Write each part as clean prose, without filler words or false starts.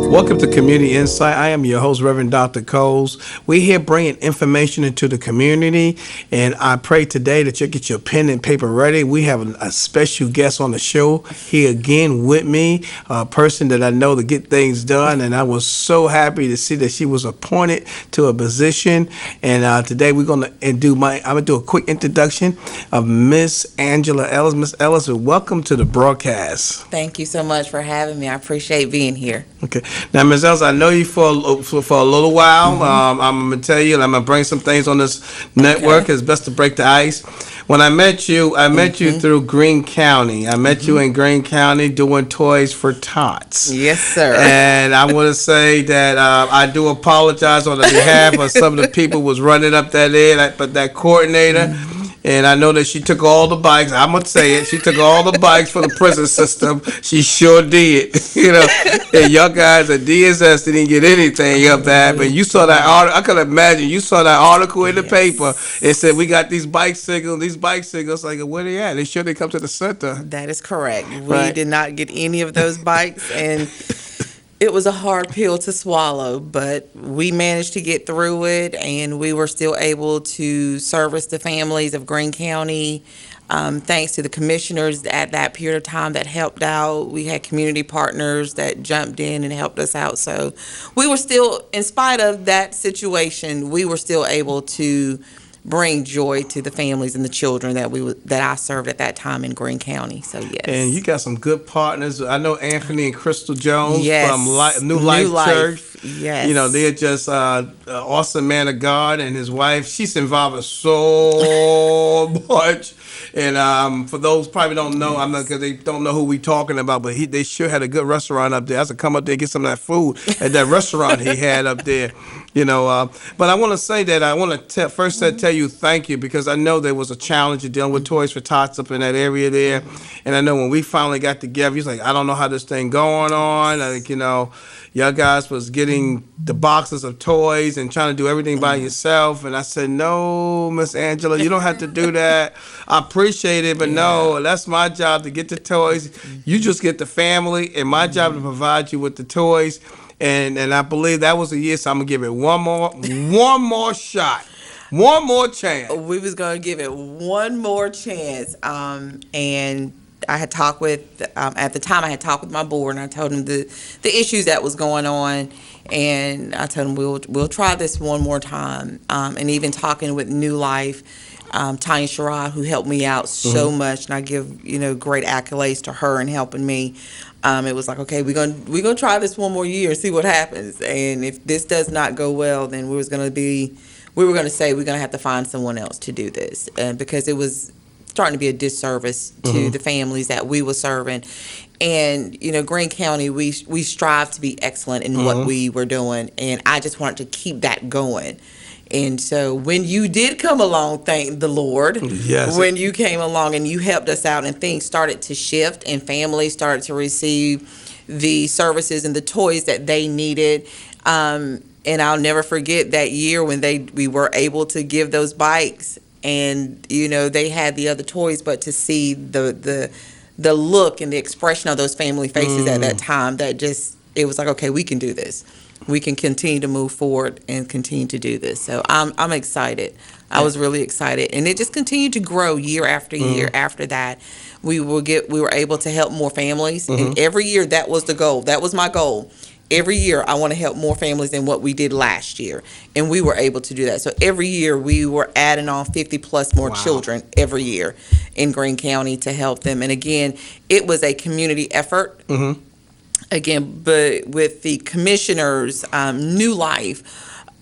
Welcome to Community Insight. I am your host, Reverend Dr. Coles. We're here bringing information into the community, and I pray today that you'll get your pen and paper ready. We have a special guest on the show here again with me, a person that I know to get things done, and I was so happy to see that she was appointed to a position. And today we're going to I'm going to do a quick introduction of Miss Angela Ellis. Miss Ellis, welcome to the broadcast. Thank you so much for having me. I appreciate being here. Okay. Now, Ms. Ellis, I know you for a little while. I'm going to tell you, I'm going to bring some things on this network. Okay. It's best to break the ice. When I met you, you through Greene County. I met you in Greene County doing Toys for Tots. Yes, sir. And I want to say that I do apologize on the behalf of some of the people who was running up that there, but that coordinator. And I know that she took all the bikes. I'm going to say it. She took all the bikes for the prison system. She sure did. And y'all guys at DSS didn't get anything up there. But you saw that article. I can imagine you saw that article in the paper. It said, we got these bicycles. Like, where they at? They sure they come to the center. That is correct. We did not get any of those bikes. And it was a hard pill to swallow, but we managed to get through it, and we were still able to service the families of Greene County, thanks to the commissioners at that period of time that helped out. We had community partners that jumped in and helped us out. So we were still, in spite of that situation, we were still able to bring joy to the families and the children that I served at that time in Greene County. So yes. And you got some good partners. I know Anthony and Crystal Jones from New Life Church. Yes. They're just an awesome man of God, and his wife. She's involved in so much. And for those probably don't know, I'm not because they don't know who we talking about, but they sure had a good restaurant up there. I said come up there and get some of that food at that restaurant he had up there. But I want to say that I want to first tell you thank you, because I know there was a challenge of dealing with Toys for Tots up in that area there, and I know when we finally got together, you was like, I don't know how this thing going on. Y'all guys was getting the boxes of toys and trying to do everything by yourself, and I said, no, Miss Angela, you don't have to do that. I appreciate it, but no, that's my job to get the toys. You just get the family, and my job to provide you with the toys. And I believe that was a year, so I'm gonna give it one more shot, one more chance. We was gonna give it one more chance, and I had talked with at the time I had talked with my board, and I told them the issues that was going on, and I told them we'll try this one more time, and even talking with New Life. Tanya Sherrod, who helped me out so much, and I give great accolades to her in helping me. It was like, okay, we're gonna try this one more year and see what happens. And if this does not go well, then we were gonna say we're gonna have to find someone else to do this, because it was starting to be a disservice to the families that we were serving. And Greene County, we strive to be excellent in what we were doing, and I just wanted to keep that going. And so when you did come along, thank the Lord, when you came along and you helped us out and things started to shift and families started to receive the services and the toys that they needed. And I'll never forget that year when we were able to give those bikes, and they had the other toys, but to see the look and the expression of those family faces at that time, it was like, okay, we can do this. We can continue to move forward and continue to do this. So I'm excited. I was really excited, and it just continued to grow year after year. After that, we were able to help more families, and every year that was the goal. That was my goal. Every year I want to help more families than what we did last year, and we were able to do that. So every year we were adding on 50 plus more children every year in Greene County to help them. And again, it was a community effort. Again, but with the commissioners, New Life,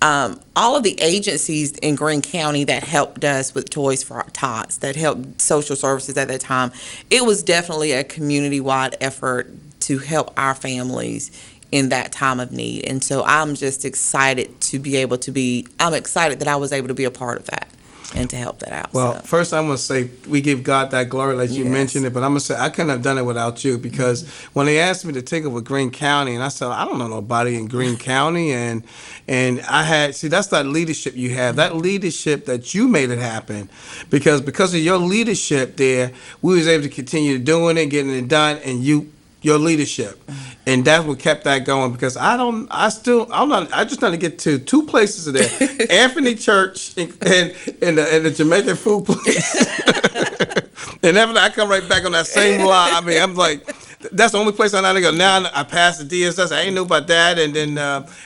all of the agencies in Greene County that helped us with Toys for Tots, that helped social services at that time, it was definitely a community-wide effort to help our families in that time of need. And so I'm just excited I'm excited that I was able to be a part of that and to help that out. Well, first I'm going to say we give God that glory, like you mentioned it, but I'm going to say I couldn't have done it without you, because when they asked me to take over Greene County, and I said, I don't know nobody in Greene County, and I had, that's that leadership you have, that leadership that you made it happen, because of your leadership there, we was able to continue doing it, getting it done, and you your leadership, and that's what kept that going. Because I'm not. I just trying to get to two places there: Anthony Church and the Jamaican food place. And after I come right back on that same line. I mean, I'm like, that's the only place I know to go. Now I passed the DSS. I ain't know about that. And then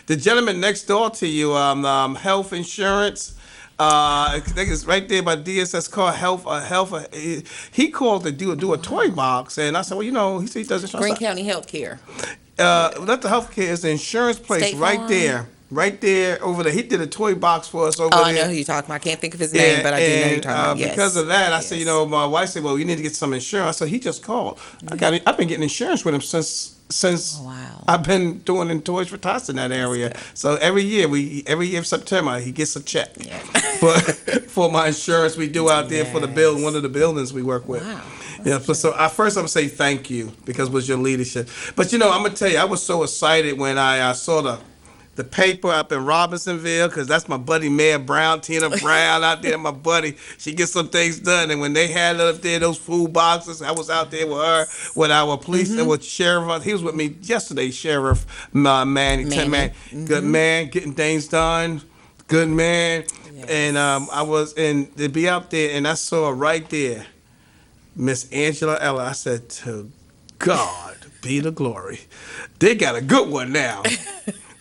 the gentleman next door to you, health insurance. I think it's right there by DSS called he called to do a toy box, and I said, well, he said he does insurance. Green County Healthcare. That's the healthcare is the insurance place State right Farm. there. Right there, over there. He did a toy box for us over there. I know who you're talking about. I can't think of his name, but I do know who you're talking about. Yes. Because of that, I said, my wife said, well, you need to get some insurance. I said, he just called. I've been getting insurance with him since I've been doing toys for tots in that area. So every year September, he gets a check for my insurance we do out there for the one of the buildings we work with. Wow. Yeah, so first I'm gonna say thank you because it was your leadership. But I'm gonna tell you, I was so excited when I saw the paper up in Robinsonville, because that's my buddy Mayor Brown, Tina Brown out there, my buddy. She gets some things done. And when they had up there, those food boxes, I was out there with her, with our police, and with Sheriff. He was with me yesterday, Sheriff Manny. Good man, getting things done. Good man. Yes. And I was, and to be out there, and I saw right there, Miss Angela Ellis. I said, to God be the glory. They got a good one now.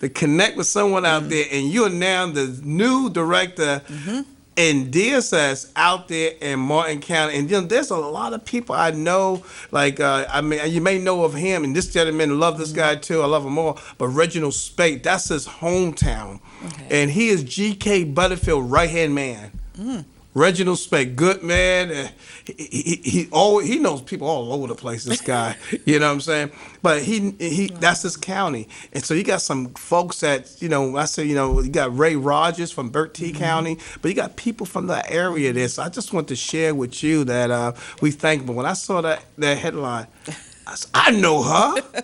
To connect with someone out there, and you're now the new director in DSS out there in Martin County. And there's a lot of people I know, like, you may know of him, and this gentleman, love this guy too, I love him all, but Reginald Spate, that's his hometown. Okay. And he is G.K. Butterfield right-hand man. Reginald Spate, good man. He knows people all over the place. This guy, you know what I'm saying. But he that's his county, and so you got some folks that I say you got Ray Rogers from Bertie County, but you got people from that area there. So I just want to share with you that we thank. But when I saw that headline, I said, I know her.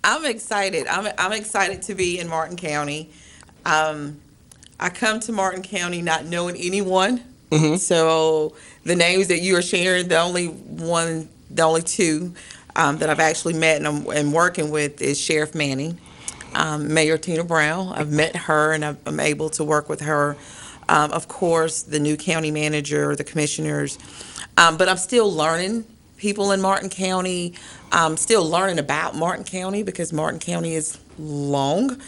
I'm excited. I'm excited to be in Martin County. I come to Martin County not knowing anyone. So the names that you are sharing, the only two that I've actually met and working with is Sheriff Manning, Mayor Tina Brown. I've met her and I'm able to work with her. Of course, the new county manager, the commissioners. But I'm still learning people in Martin County. I'm still learning about Martin County because Martin County is long.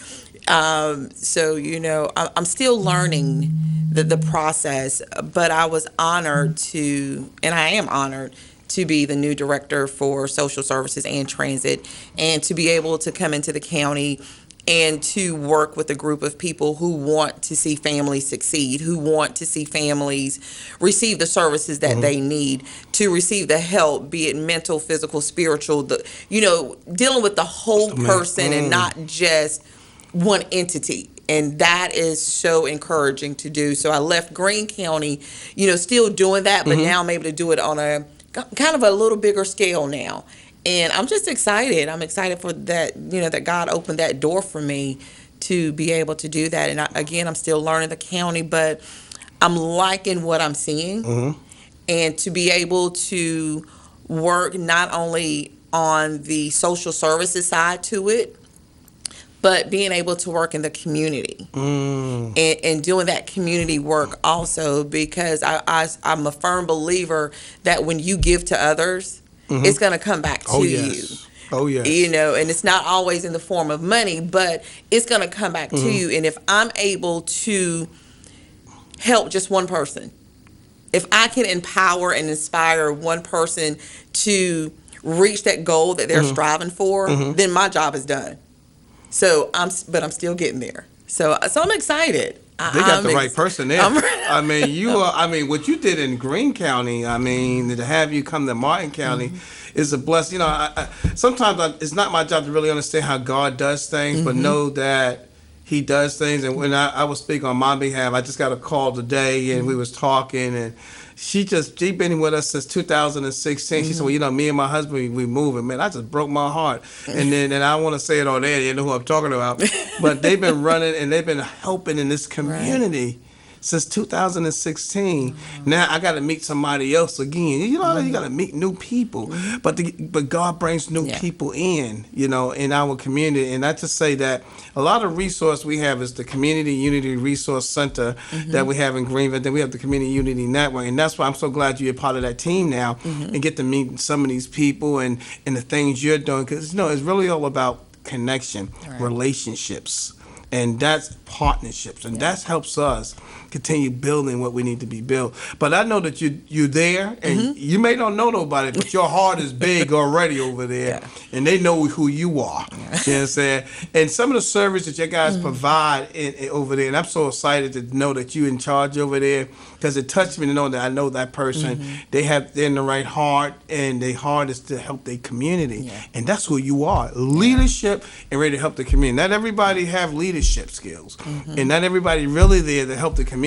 So, I'm still learning the process, but I was honored and I am honored to be the new director for social services and transit, and to be able to come into the county and to work with a group of people who want to see families succeed, who want to see families receive the services that they need, to receive the help, be it mental, physical, spiritual, dealing with the whole person and not just one entity. And that is so encouraging to do. So I left Greene County, still doing that, but now I'm able to do it on a kind of a little bigger scale now. And I'm just excited. I'm excited for that, that God opened that door for me to be able to do that. And I'm still learning the county, but I'm liking what I'm seeing. And to be able to work not only on the social services side to it, but being able to work in the community and doing that community work also, because I'm a firm believer that when you give to others, it's going to come back to you. Oh, yes. And it's not always in the form of money, but it's going to come back to you. And if I'm able to help just one person, if I can empower and inspire one person to reach that goal that they're striving for, then my job is done. So I'm still getting there. So I'm excited. They got the right person there. I mean, what you did in Greene County, to have you come to Martin County is a blessing. Sometimes it's not my job to really understand how God does things, but know that He does things. And when I was speaking on my behalf, I just got a call today, and we was talking, and she been with us since 2016. She said, well, me and my husband, we moving. Man, I just broke my heart. And I don't want to say it on there. You know who I'm talking about. But they've been running and they've been helping in this community since 2016. Now I got to meet somebody else again. You know, you got to meet new people. But God brings new people in, you know, in our community. And I just say that a lot of resource we have is the Community Unity Resource Center that we have in Greenville. Then we have the Community Unity Network. And that's why I'm so glad you're a part of that team now and get to meet some of these people and the things you're doing. Because, you know, it's really all about connection, relationships. And that's partnerships, and that helps us continue building what we need to be built. But I know that you're there, and you may not know nobody, but your heart is big already over there, and they know who you are. You know what I'm saying? And some of the service that you guys provide over there, and I'm so excited to know that you're in charge over there, because it touched me to know that I know that person. They're in the right heart, and their heart is to help their community, and that's who you are. Leadership and ready to help the community. Not everybody have leadership skills, and not everybody really there to help the community.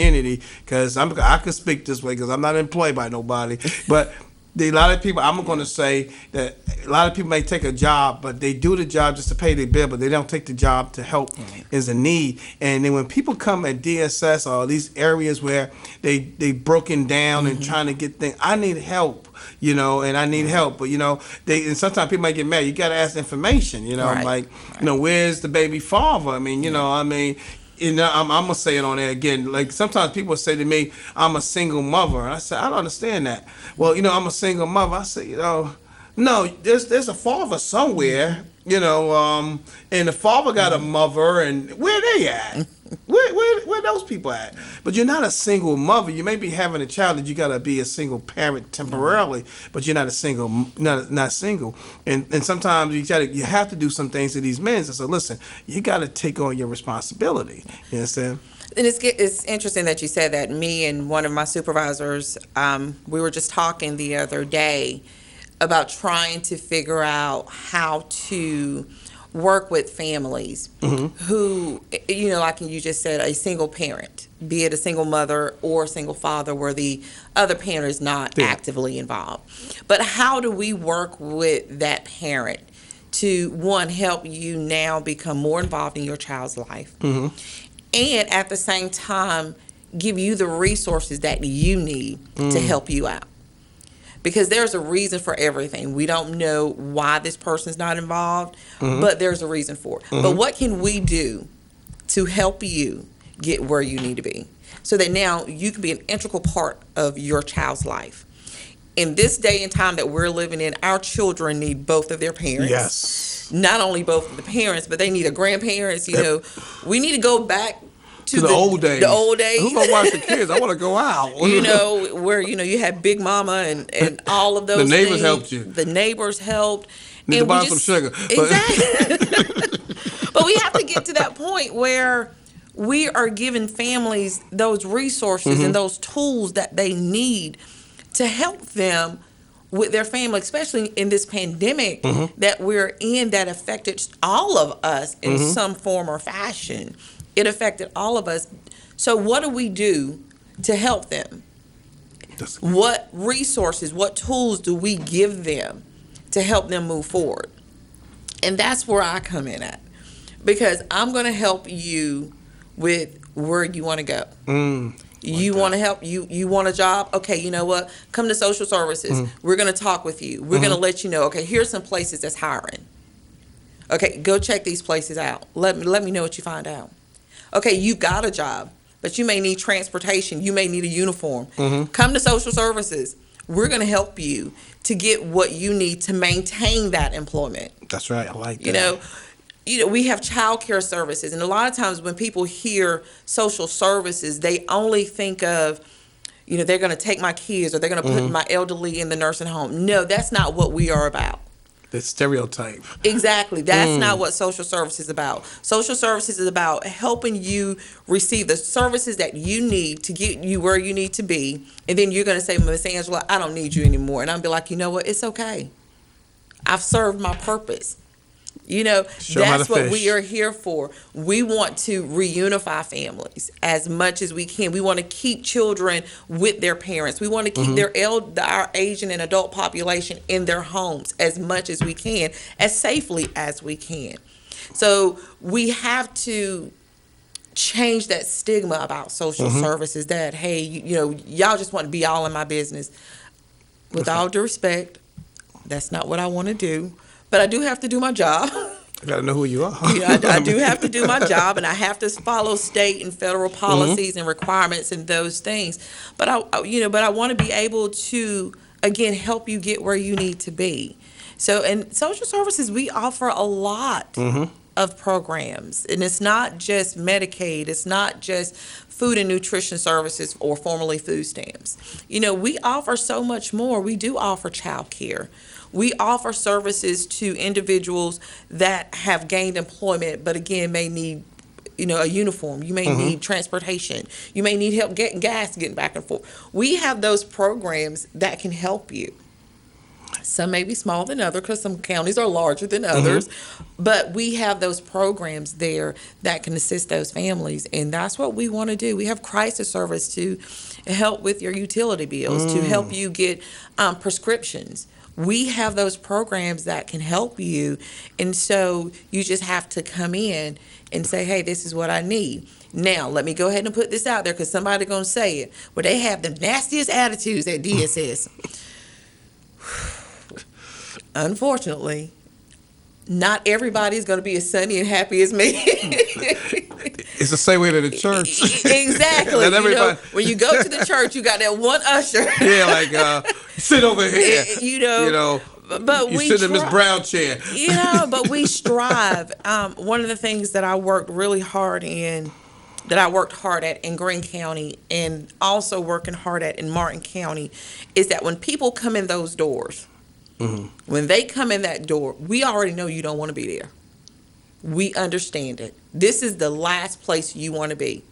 Because I could speak this way because I'm not employed by nobody, but a lot of people, I'm going to say that a lot of people may take a job, but they do the job just to pay their bill, but they don't take the job to help is a need. And then when people come at DSS or these areas where they broken down and trying to get things, I need help, you know, and I need help. But, you know, and sometimes people might get mad. You got to ask information, you know, you know, where's the baby father? I mean, you know, you know, I'm gonna say it on there again. Like sometimes people say to me, "I'm a single mother," and I say, "I don't understand that." Well, you know, I'm a single mother. I say, you know, no, there's a father somewhere, you know, and the father got a mother, and where they at? Where those people at? But you're not a single mother. You may be having a child that you gotta be a single parent temporarily, but you're not a single, not single. And sometimes you have to do some things to these men. So listen, you gotta take on your responsibility. You understand? And it's interesting that you said that. Me and one of my supervisors, we were just talking the other day about trying to figure out how to work with families who, you know, like you just said, a single parent, be it a single mother or a single father where the other parent is not actively involved. But how do we work with that parent to, one, help you now become more involved in your child's life, and at the same time give you the resources that you need to help you out? Because there's a reason for everything. We don't know why this person's not involved, but there's a reason for it. But what can we do to help you get where you need to be so that now you can be an integral part of your child's life? In this day and time that we're living in, our children need both of their parents. Yes. Not only both of the parents, but they need a grandparents. You know, we need to go back to the old days. The old days. Who's gonna watch the kids? I want to go out. You know, where, you know, you had Big Mama and all of those. The neighbors things. Helped you. The neighbors helped. Need to buy some sugar. Exactly. But we have to get to that point where we are giving families those resources and those tools that they need to help them with their family, especially in this pandemic that we're in, that affected all of us in some form or fashion. It affected all of us. So what do we do to help them? What resources, what tools do we give them to help them move forward? And that's where I come in at. Because I'm going to help you with where you want to go. You want to help, you want a job? Okay, you know what? Come to social services. We're going to talk with you. We're going to let you know, okay, here's some places that's hiring. Okay, go check these places out. Let me know what you find out. Okay, you've got a job, but you may need transportation. You may need a uniform. Come to social services. We're going to help you to get what you need to maintain that employment. That's right. I like that. You know, we have child care services. And a lot of times when people hear social services, they only think of, you know, they're going to take my kids or they're going to put my elderly in the nursing home. No, that's not what we are about. The stereotype. Exactly. That's not what social services is about. Social services is about helping you receive the services that you need to get you where you need to be. And then you're going to say, Miss Angela, I don't need you anymore. And I'll be like, you know what? It's okay. I've served my purpose. You know, that's what we are here for. We want to reunify families as much as we can. We want to keep children with their parents. We want to keep our Asian and adult population in their homes as much as we can, as safely as we can. So we have to change that stigma about social services that, hey, y'all just want to be all in my business. With all due respect, that's not what I want to do. But I do have to do my job. I got to know who you are. I do have to do my job, and I have to follow state and federal policies and requirements and those things. But I want to be able to, again, help you get where you need to be. So in social services, we offer a lot of programs, and it's not just Medicaid, it's not just food and nutrition services, or formerly food stamps. We offer so much more. We do offer child care. We offer services to individuals that have gained employment, but again, may need a uniform. You may need transportation. You may need help getting gas, getting back and forth. We have those programs that can help you. Some may be smaller than others because some counties are larger than others, but we have those programs there that can assist those families, and that's what we want to do. We have crisis service to help with your utility bills, to help you get prescriptions. We have those programs that can help you, and so you just have to come in and say, hey, this is what I need. Now, let me go ahead and put this out there because somebody's going to say it. Well, they have the nastiest attitudes at DSS. Unfortunately, not everybody is going to be as sunny and happy as me. It's the same way to the church. Exactly. When you go to the church, you got that one usher. Sit over here. But you sit in Miss Brown chair. But we strive. One of the things that I worked really hard in, that I worked hard at in Greene County and also working hard at in Martin County, is that when people come in those doors, when they come in that door, we already know you don't want to be there. We understand it. This is the last place you want to be.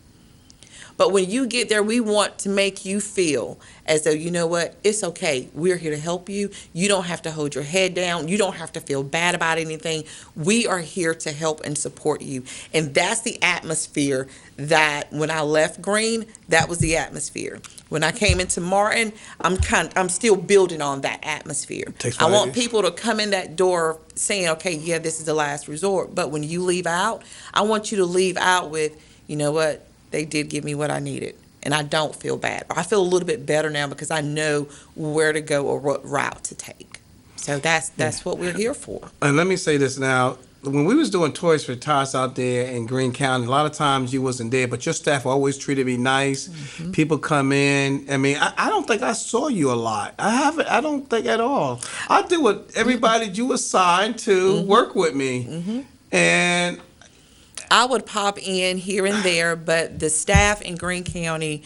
But when you get there, we want to make you feel as though, you know what, it's okay. We're here to help you. You don't have to hold your head down. You don't have to feel bad about anything. We are here to help and support you. And that's the atmosphere that when I left Greene, that was the atmosphere. When I came into Martin, I'm still building on that atmosphere. I want people to come in that door saying, okay, yeah, this is the last resort. But when you leave out, I want you to leave out with, you know what, they did give me what I needed, and I don't feel bad. I feel a little bit better now because I know where to go or what route to take. So that's what we're here for. And let me say this now. When we was doing Toys for Tots out there in Greene County, a lot of times you wasn't there, but your staff always treated me nice. People come in. I mean, I don't think I saw you a lot. I don't think at all. I do what everybody you assigned to work with me. And I would pop in here and there, but the staff in Greene County,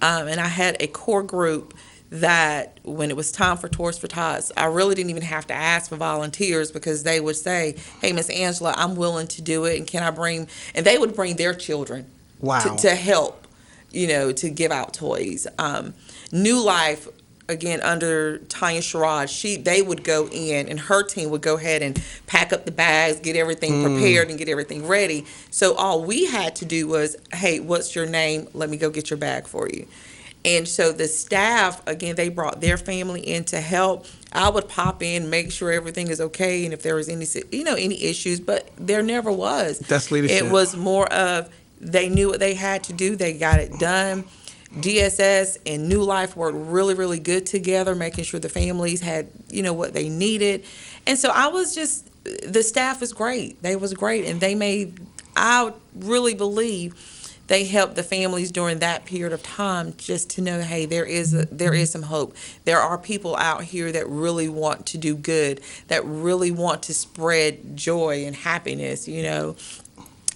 and I had a core group that when it was time for Tours for Tots, I really didn't even have to ask for volunteers because they would say, hey, Miss Angela, I'm willing to do it, and can I bring, and they would bring their children to help, to give out toys. New Life, again, under Tanya Sherrod, they would go in, and her team would go ahead and pack up the bags, get everything prepared, and get everything ready. So all we had to do was, hey, what's your name? Let me go get your bag for you. And so the staff, again, they brought their family in to help. I would pop in, make sure everything is okay, and if there was any issues, but there never was. That's leadership. It was more of they knew what they had to do. They got it done. DSS and New Life worked really, really good together, making sure the families had, what they needed. And so the staff is great. They was great. And I really believe they helped the families during that period of time just to know, hey, there is some hope. There are people out here that really want to do good, that really want to spread joy and happiness,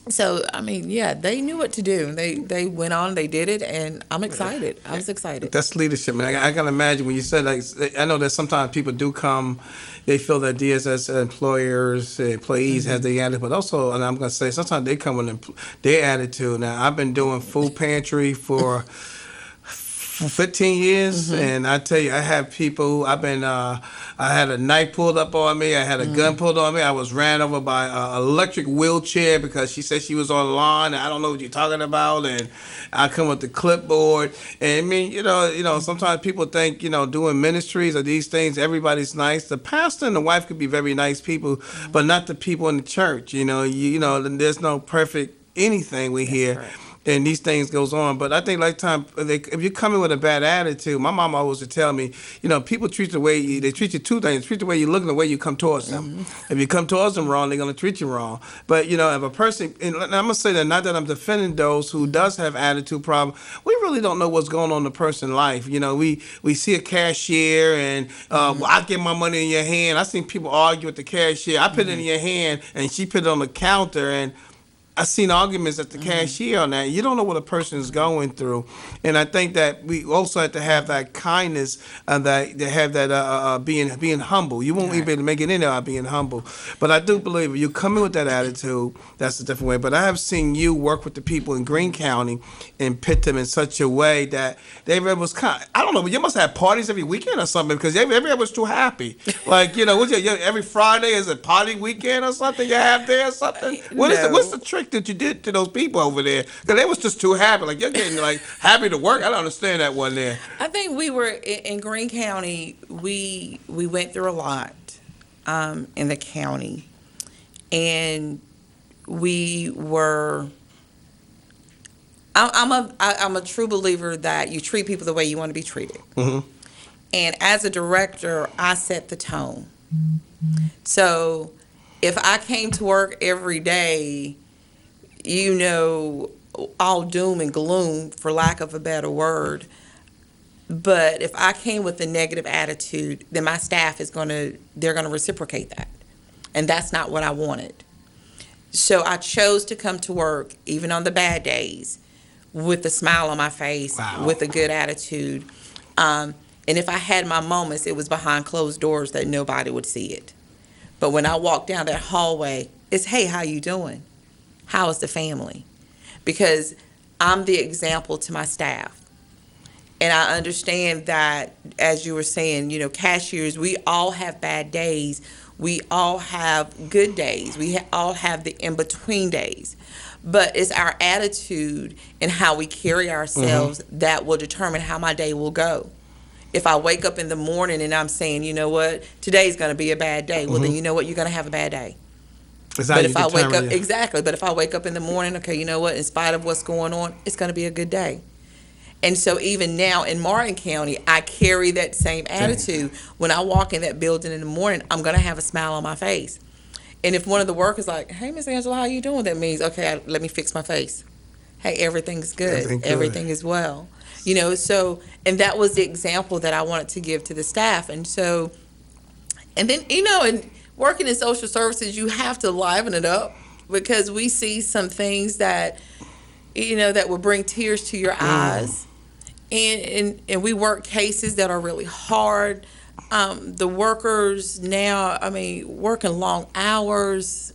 So, I mean, yeah, they knew what to do. They went on, they did it, and I'm excited. I was excited. That's leadership, man. I can imagine when you said, I know that sometimes people do come, they feel that DSS employees have the attitude, but also, and I'm going to say, sometimes they come with their attitude. Now, I've been doing food pantry for 15 years, and I tell you, I have people. I had a knife pulled up on me. I had a gun pulled on me. I was ran over by an electric wheelchair because she said she was on the lawn. And I don't know what you're talking about. And I come with the clipboard. And I mean, sometimes people think, doing ministries or these things, everybody's nice. The pastor and the wife could be very nice people, but not the people in the church. There's no perfect anything we That's hear. correct. And these things goes on, but I think like time if you come in with a bad attitude, my mom always would tell me, people treat the way they treat you two things: treat the way you look and the way you come towards them. If you come towards them wrong, they're gonna treat you wrong. But if a person, and I'm gonna say that not that I'm defending those who does have attitude problem, we really don't know what's going on in the person's life. We see a cashier and well, I get my money in your hand. I seen people argue with the cashier. I put it in your hand and she put it on the counter and I've seen arguments at the cashier on that. You don't know what a person is going through, and I think that we also have to have that kindness and that to have that being humble. You won't even be able to make it in there being humble, but I do believe if you come in with that attitude, that's a different way. But I have seen you work with the people in Greene County and pit them in such a way that they was kind. I don't know, but you must have parties every weekend or something because everybody was too happy. Like every Friday is a party weekend or something you have there or something. What's the trick that you did to those people over there? Because they was just too happy. Like you're getting like happy to work. I don't understand that one there. I think we were in Greene County. We went through a lot in the county, and we were. I'm a true believer that you treat people the way you want to be treated. Mm-hmm. And as a director, I set the tone. So if I came to work every day, all doom and gloom, for lack of a better word, but if I came with a negative attitude, then my staff they're gonna reciprocate that. And that's not what I wanted. So I chose to come to work, even on the bad days, with a smile on my face, Wow. with a good attitude. And if I had my moments, it was behind closed doors that nobody would see it. But when I walked down that hallway, it's, hey, how you doing? How is the family? Because I'm the example to my staff. And I understand that, as you were saying, cashiers, we all have bad days. We all have good days. We all have the in-between days. But it's our attitude and how we carry ourselves that will determine how my day will go. If I wake up in the morning and I'm saying, you know what, today's going to be a bad day, well, then you know what, you're going to have a bad day. But if I wake up, exactly, but if I wake up in the morning, okay, you know what, in spite of what's going on, it's going to be a good day. And so even now in Martin County, I carry that same attitude. When I walk in that building in the morning, I'm going to have a smile on my face. And if one of the workers like, hey, Miss Angela, how you doing? That means, okay, let me fix my face. Hey, everything's good. Everything is well. So, and that was the example that I wanted to give to the staff. And so, and then, and working in social services, you have to liven it up because we see some things that, that will bring tears to your eyes. And we work cases that are really hard. The workers now, working long hours.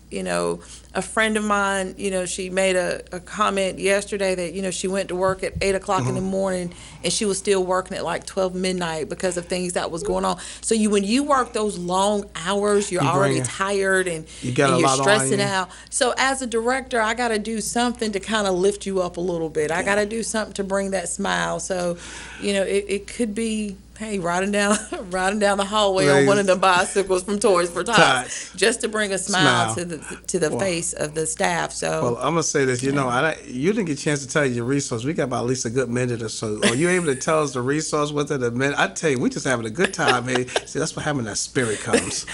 A friend of mine, she made a comment yesterday that, she went to work at 8 o'clock in the morning and she was still working at like 12 midnight because of things that was going on. So when you work those long hours, you're already tired and you're stressing out. So as a director, I got to do something to kind of lift you up a little bit. I got to do something to bring that smile. So, it could be, hey, riding down the hallway on one of the bicycles from Toys for Tots, just to bring a smile to the face of the staff. So, well, I'm gonna say this. You didn't get a chance to tell you your resource. We got about at least a good minute or so. Are you able to tell us the resource within a minute? I tell you, we just having a good time. Hey, see, that's what having that spirit comes.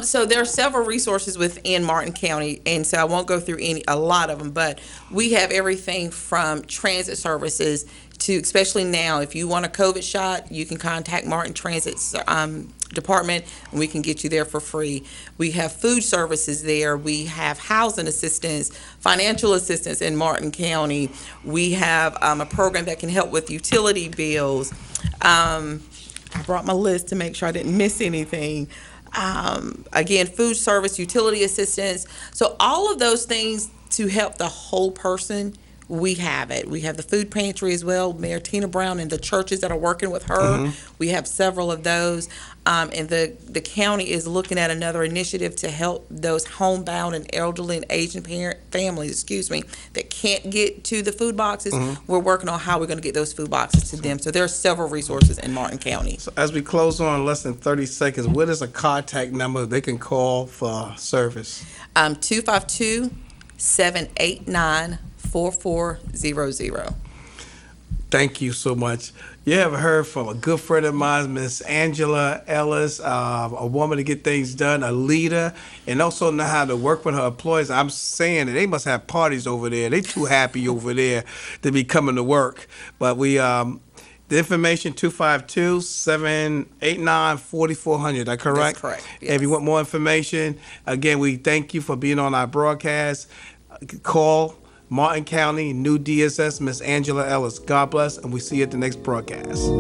So there are several resources within Martin County, and so I won't go through a lot of them, but we have everything from transit services to, especially now, if you want a COVID shot, you can contact Martin Transit's department and we can get you there for free. We have food services there. We have housing assistance, financial assistance in Martin County. We have a program that can help with utility bills. I brought my list to make sure I didn't miss anything. Again, food service, utility assistance. So all of those things to help the whole person. We have it. We have the food pantry as well. Mayor Tina Brown and the churches that are working with her. We have several of those. And the county is looking at another initiative to help those homebound and elderly and Asian families, that can't get to the food boxes. We're working on how we're going to get those food boxes to them. So there are several resources in Martin County. So as we close on less than 30 seconds, what is a contact number they can call for service? 252 789-4400. Thank you so much. You have heard from a good friend of mine, Miss Angela Ellis, a woman to get things done, a leader, and also know how to work with her employees. I'm saying that they must have parties over there. They too happy over there to be coming to work. But the information 252-789-4400. That correct? That's correct. If you Yes. want more information, again, we thank you for being on our broadcast. Call Martin County, new DSS, Miss Angela Ellis. God bless, and we see you at the next broadcast.